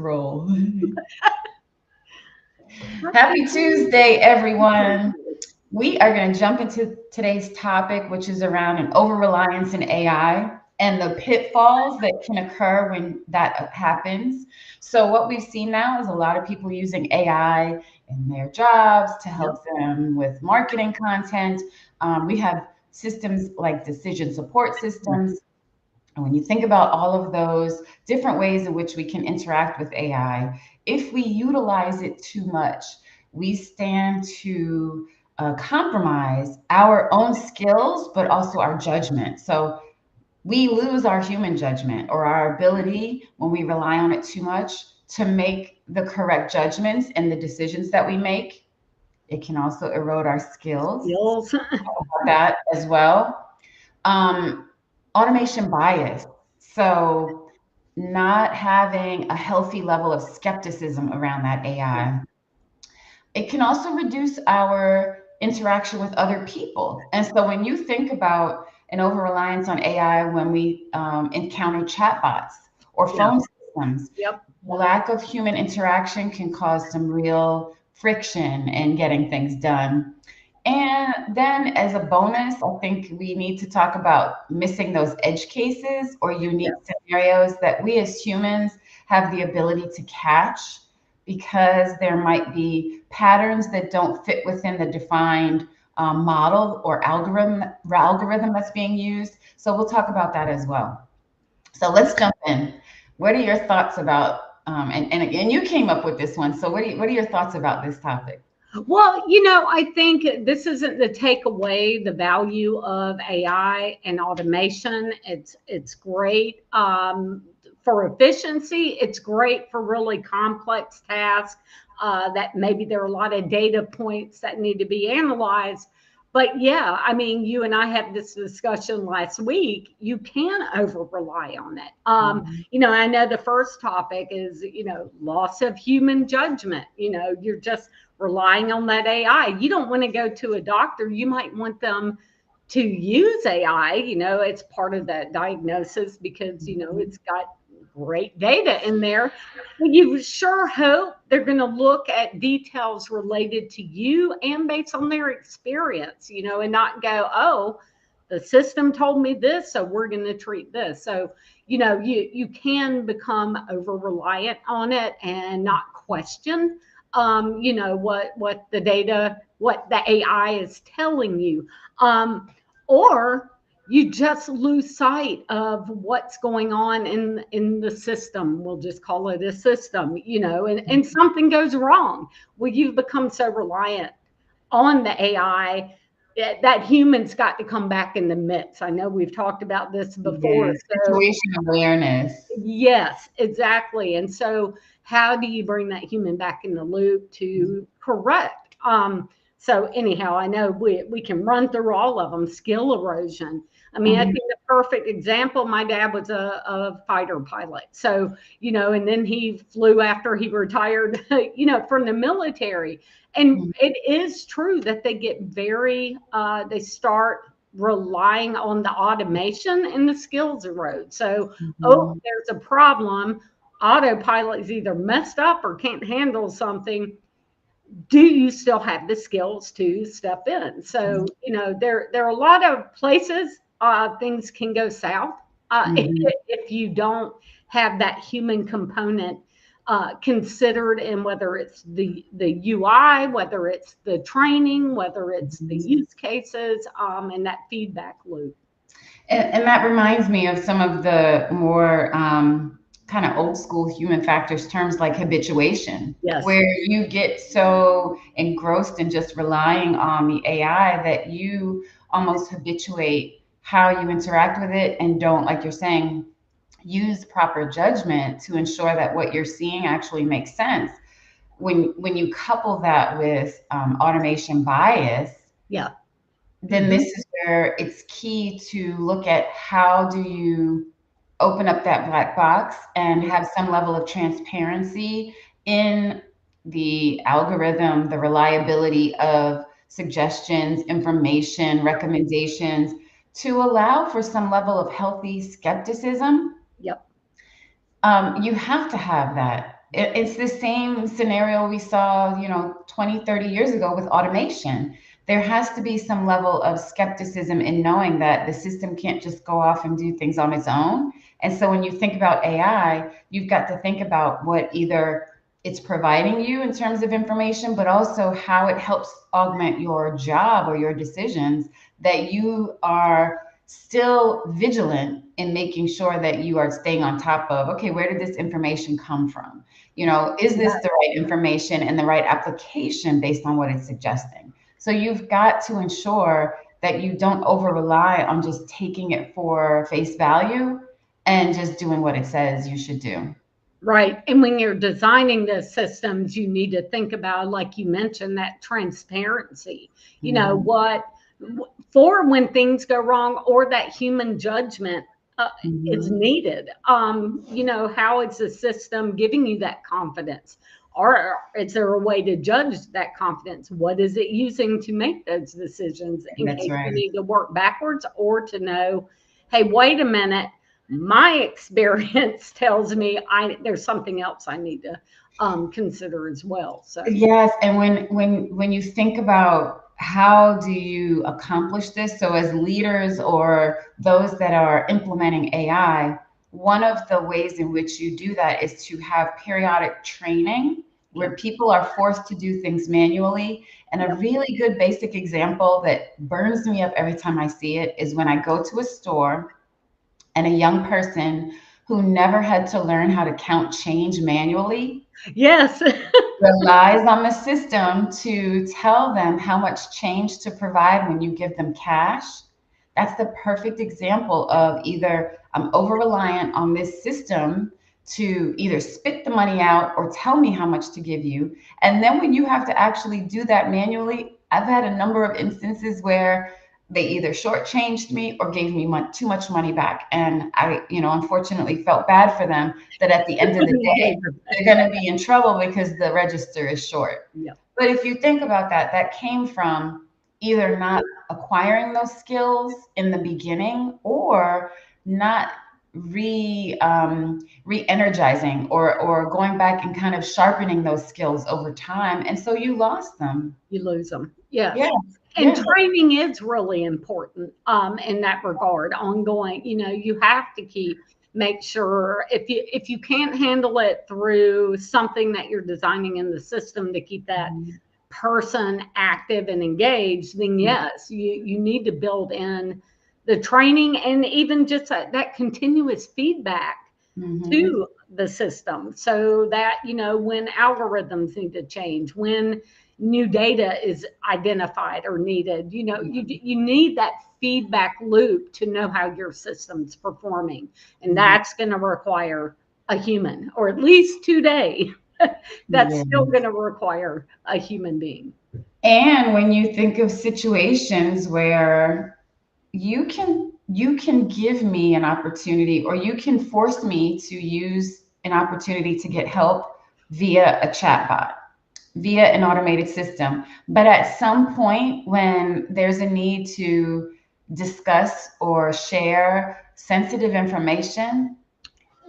roll. Happy Tuesday, everyone. We are going to jump into today's topic, which is around an over reliance in AI and the pitfalls that can occur when that happens. So, what we've seen now is a lot of people using AI in their jobs to Yep. help them with marketing content. We have systems like decision support systems. And when you think about all of those different ways in which we can interact with AI, if we utilize it too much, we stand to compromise our own skills, but also our judgment. So we lose our human judgment or our ability when we rely on it too much to make the correct judgments and the decisions that we make. It can also erode our skills, Skills. that as well. Um, Automation bias. So, not having a healthy level of skepticism around that AI. It can also reduce our interaction with other people. And so, when you think about an over reliance on AI, when we encounter chatbots or Yeah. phone systems, Yep. the lack of human interaction can cause some real friction in getting things done. And then, as a bonus, I think we need to talk about missing those edge cases or unique Yep. scenarios that we as humans have the ability to catch because there might be patterns that don't fit within the defined model or algorithm that's being used. So we'll talk about that as well. So let's jump in. What are your thoughts about? And again, you came up with this one. So what are your thoughts about this topic? Well, I think this isn't to take away the value of AI and automation. It's great for efficiency. It's great for really complex tasks that maybe there are a lot of data points that need to be analyzed. But yeah, I mean, you and I had this discussion last week. You can over rely on it. I know the first topic is, loss of human judgment. You're just relying on that AI. You don't want to go to a doctor. You might want them to use AI, it's part of that diagnosis because, it's got great data in there. But you sure hope they're going to look at details related to you and based on their experience, and not go, oh, the system told me this, so we're going to treat this. So, you can become over reliant on it and not question what the data, what the AI is telling you. Or you just lose sight of what's going on in the system. We'll just call it a system, and something goes wrong. Well, you've become so reliant on the AI that humans got to come back in the mix. I know we've talked about this before. Yeah, So situation awareness. yes, exactly. And so, how do you bring that human back in the loop to correct? So anyhow, I know we can run through all of them. Skill erosion. I mean, I Mhm. think the perfect example. My dad was a fighter pilot, so and then he flew after he retired, from the military. And it is true that they get they start relying on the automation and the skills erode. So, oh, Mhm. there's a problem. Autopilot is either messed up or can't handle something. Do you still have the skills to step in? So, there are a lot of places things can go south Mhm. if you don't have that human component considered in whether it's the UI, whether it's the training, whether it's the Mhm. use cases, and that feedback loop. And that reminds me of some of the more kind of old school human factors terms like habituation, Yes. where you get so engrossed in just relying on the AI that you almost habituate how you interact with it and don't, like you're saying, use proper judgment to ensure that what you're seeing actually makes sense. When you couple that with automation bias, Yeah. then Hmm. this is where it's key to look at how do you open up that black box and have some level of transparency in the algorithm, the reliability of suggestions, information, recommendations to allow for some level of healthy skepticism. Yep. You have to have that. it's the same scenario we saw, 20, 30 years ago with automation. There has to be some level of skepticism in knowing that the system can't just go off and do things on its own. And so when you think about AI, you've got to think about what either it's providing you in terms of information, but also how it helps augment your job or your decisions, that you are still vigilant in making sure that you are staying on top of, okay, where did this information come from? Is this the right information and the right application based on what it's suggesting? So you've got to ensure that you don't over rely on just taking it for face value and just doing what it says you should do. Right. And when you're designing the systems, you need to think about, like you mentioned, that transparency. Mhm. What for when things go wrong, or that human judgment is Mhm. needed. How is the system giving you that confidence? Or is there a way to judge that confidence? What is it using to make those decisions, in That's case you right. need to work backwards, or to know, hey, wait a minute, my experience tells me there's something else I need to consider as well. So Yes, and when you think about how do you accomplish this, so as leaders or those that are implementing AI, one of the ways in which you do that is to have periodic training yeah, where people are forced to do things manually. And a yep. really good basic example that burns me up every time I see it is when I go to a store and a young person who never had to learn how to count change manually Yes. relies on the system to tell them how much change to provide when you give them cash. That's the perfect example of either I'm over reliant on this system to either spit the money out or tell me how much to give you. And then when you have to actually do that manually, I've had a number of instances where they either shortchanged me or gave me too much money back. And I, unfortunately felt bad for them that at the end of the You day, gave her that. they're going to be in trouble because the register is short. Yep. But if you think about that, that came from either not acquiring those skills in the beginning, or not re-energizing, or going back and kind of sharpening those skills over time, and so you lost them. You lose them. Yeah, Yes. And yeah. training is really important in that regard. Ongoing, you have to make sure, if you can't handle it through something that you're designing in the system to keep that Mhm. person active and engaged, then yes, you need to build in the training, and even just that continuous feedback Mhm. to the system, so that when algorithms need to change, when new data is identified or needed, you need that feedback loop to know how your system's performing, and Mhm. that's going to require a human, or at least today. That's still going Yes. to require a human being. And when you think of situations where you can give me an opportunity, or you can force me to use an opportunity to get help via a chatbot, via an automated system. But at some point, when there's a need to discuss or share sensitive information,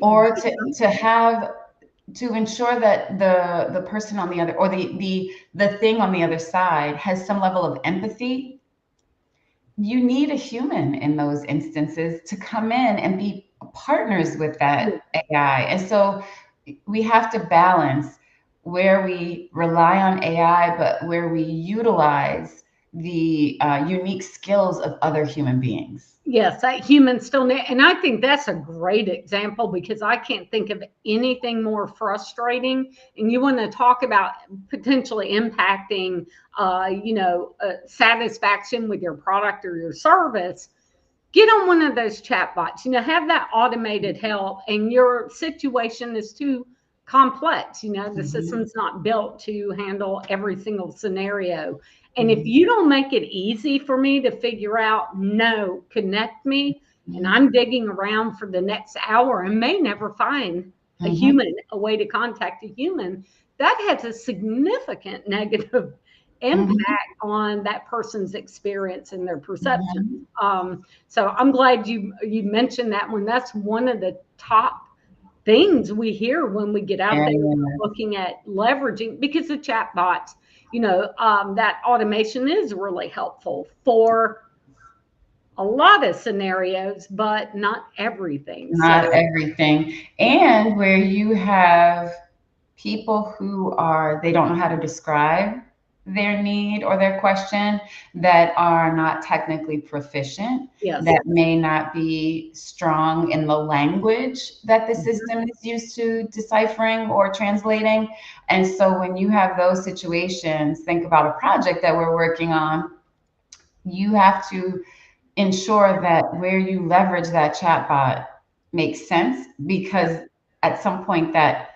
or to ensure that the person on the other, or the thing on the other side, has some level of empathy, you need a human in those instances to come in and be partners with that AI. And so we have to balance where we rely on AI, but where we utilize the unique skills of other human beings. Yes, that human still need, and I think that's a great example, because I can't think of anything more frustrating. And you want to talk about potentially impacting, satisfaction with your product or your service. Get on one of those chat bots. Have that automated help, and your situation is too complex. The Mhm. system's not built to handle every single scenario. And if Mhm. you don't make it easy for me to figure out, no, connect me, and Mhm. I'm digging around for the next hour and may never find Mhm. a way to contact a human, that has a significant negative Mhm. impact on that person's experience and their perception. Mhm. So I'm glad you mentioned that one. That's one of the top things we hear when we get out there And looking at leveraging, because the chatbots, that automation is really helpful for a lot of scenarios, but not everything. not So, everything. yeah, And where you have people who are, they don't know how to describe their need or their question, that are not technically proficient, yes, that may not be strong in the language that the mhm, system is used to deciphering or translating. And so when you have those situations, think about a project that we're working on, you have to ensure that where you leverage that chatbot makes sense, yep, because at some point that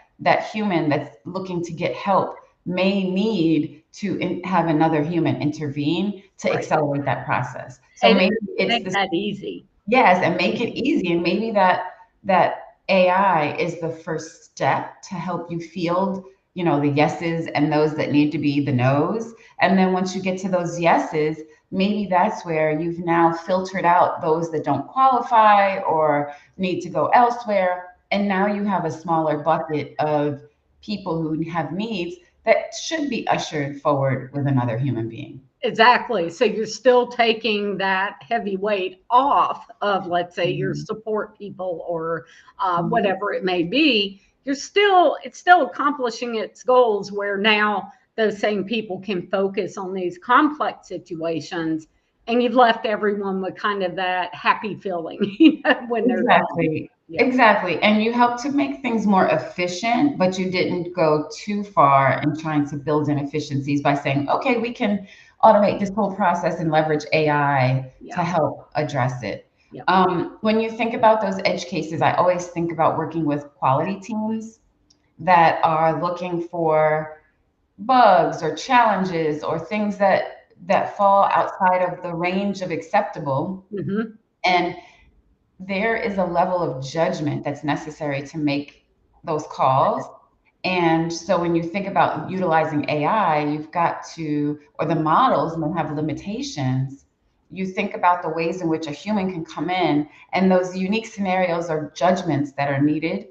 human that's looking to get help may need to have another human intervene to right. accelerate that process. So And maybe it's make the, that easy. yes, and make it easy. And maybe that AI is the first step to help you field, the yeses and those that need to be the nos. And then once you get to those yeses, maybe that's where you've now filtered out those that don't qualify or need to go elsewhere. And now you have a smaller bucket of people who have needs that should be ushered forward with another human being. Exactly. So you're still taking that heavy weight off of, let's say, your Mhm. support people or Mhm. whatever it may be. It's still accomplishing its goals where now those same people can focus on these complex situations, and you've left everyone with kind of that happy feeling, when they're done. Exactly. Yeah. Exactly. And you help to make things more efficient, but you didn't go too far in trying to build in efficiencies by saying, okay, we can automate this whole process and leverage AI to Yeah. help address it. Yeah. When you think about those edge cases, I always think about working with quality teams that are looking for bugs or challenges or things that fall outside of the range of acceptable. Hmm. And there is a level of judgment that's necessary to make those calls. And so when you think about utilizing AI, you've got to, or the models may have limitations. You think about the ways in which a human can come in, and those unique scenarios or judgments that are needed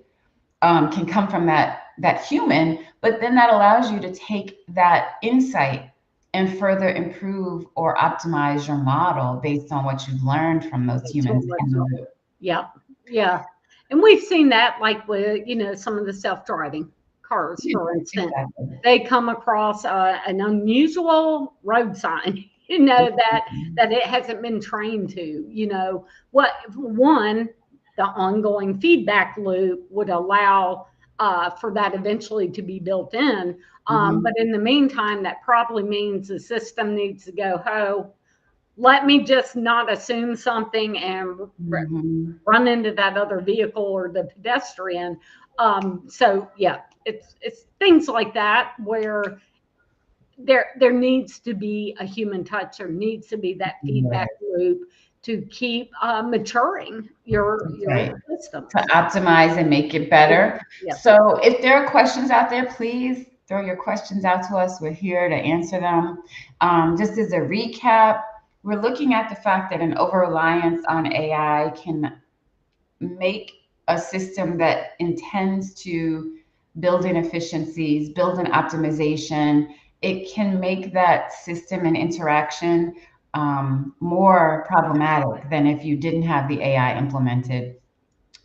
can come from that human. But then that allows you to take that insight and further improve or optimize your model based on what you've learned from those That's what humans we're in the doing. loop. Yeah, yeah. And we've seen that like with, some of the self-driving cars, for instance. Exactly. They come across an unusual road sign, that it hasn't been trained to, what one, the ongoing feedback loop would allow for that eventually to be built in. But Mhm, in the meantime, that probably means the system needs to go, oh, let me just not assume something and mhm. run into that other vehicle or the pedestrian. So yeah, it's things like that where there needs to be a human touch. There needs to be that Yeah, feedback loop to keep maturing that's your right. To systems. optimize and make it Yeah. better. Yes. So if there are questions out there, please throw your questions out to us. We're here to answer them. Just as a recap, we're looking at the fact that an over reliance on AI can make a system that intends to build in efficiencies, build in optimization. It can make that system and interaction more problematic than if you didn't have the AI implemented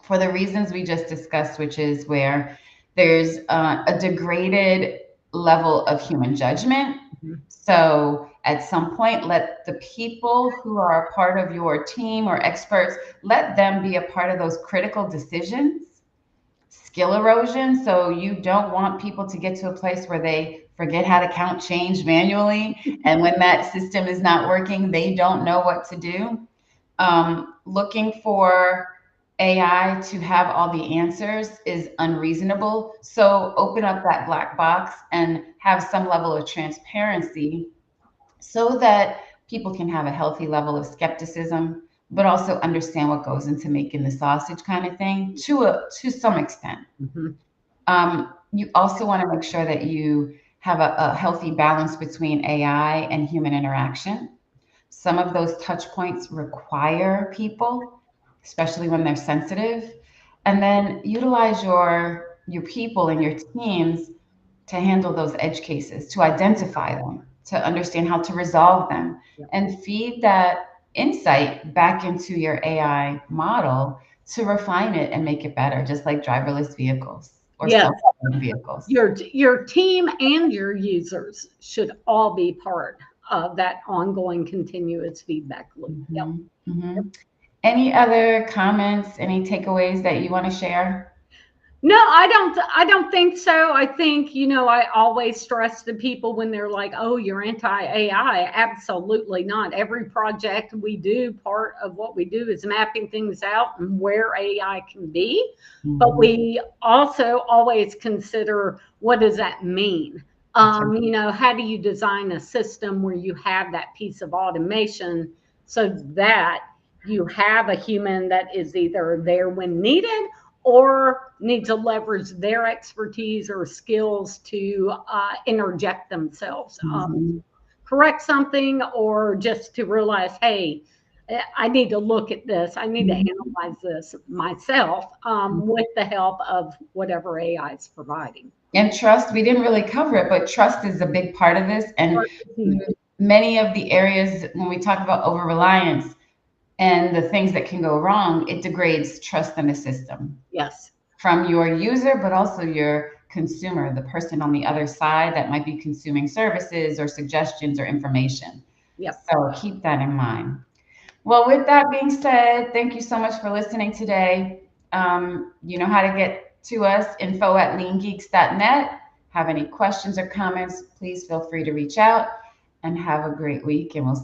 for the reasons we just discussed, which is where there's a degraded level of human judgment. Mhm. So at some point, let the people who are a part of your team or experts, let them be a part of those critical decisions. Skill erosion. So you don't want people to get to a place where they forget how to count change manually. And when that system is not working, they don't know what to do. Looking for AI to have all the answers is unreasonable. So open up that black box and have some level of transparency so that people can have a healthy level of skepticism, but also understand what goes into making the sausage kind of thing to some extent. Mhm. You also want to make sure that you have a healthy balance between AI and human interaction. Some of those touch points require people, especially when they're sensitive. and then utilize your people and your teams to handle those edge cases, to identify them, to understand how to resolve them, Yeah. and feed that insight back into your AI model to refine it and make it better, just like driverless vehicles or Yes. self-driving vehicles. Your team and your users should all be part of that ongoing continuous feedback loop. Yep. Mhm, mhm. Any other comments, any takeaways that you want to share? No, I don't think so. I think, I always stress to people when they're like, "Oh, you're anti-AI." Absolutely not. Every project we do, part of what we do is mapping things out and where AI can be. But Mhm. we also always consider, what does that mean? That's right. How do you design a system where you have that piece of automation so that you have a human that is either there when needed or need to leverage their expertise or skills to interject themselves, Mhm. correct something, or just to realize, hey, I need to look at this. I need to Mhm. analyze this myself, with the help of whatever AI is providing. And trust, we didn't really cover it, but trust is a big part of this. And m- many of the areas, when we talk about over reliance and the things that can go wrong, it degrades trust in the system Yes. from your user, but also your consumer, the person on the other side that might be consuming services or suggestions or information. Yep. So keep that in mind. Well, with that being said, thank you so much for listening today. You know how to get to us, info@leangeeks.net. Have any questions or comments, please feel free to reach out, and have a great week, and we'll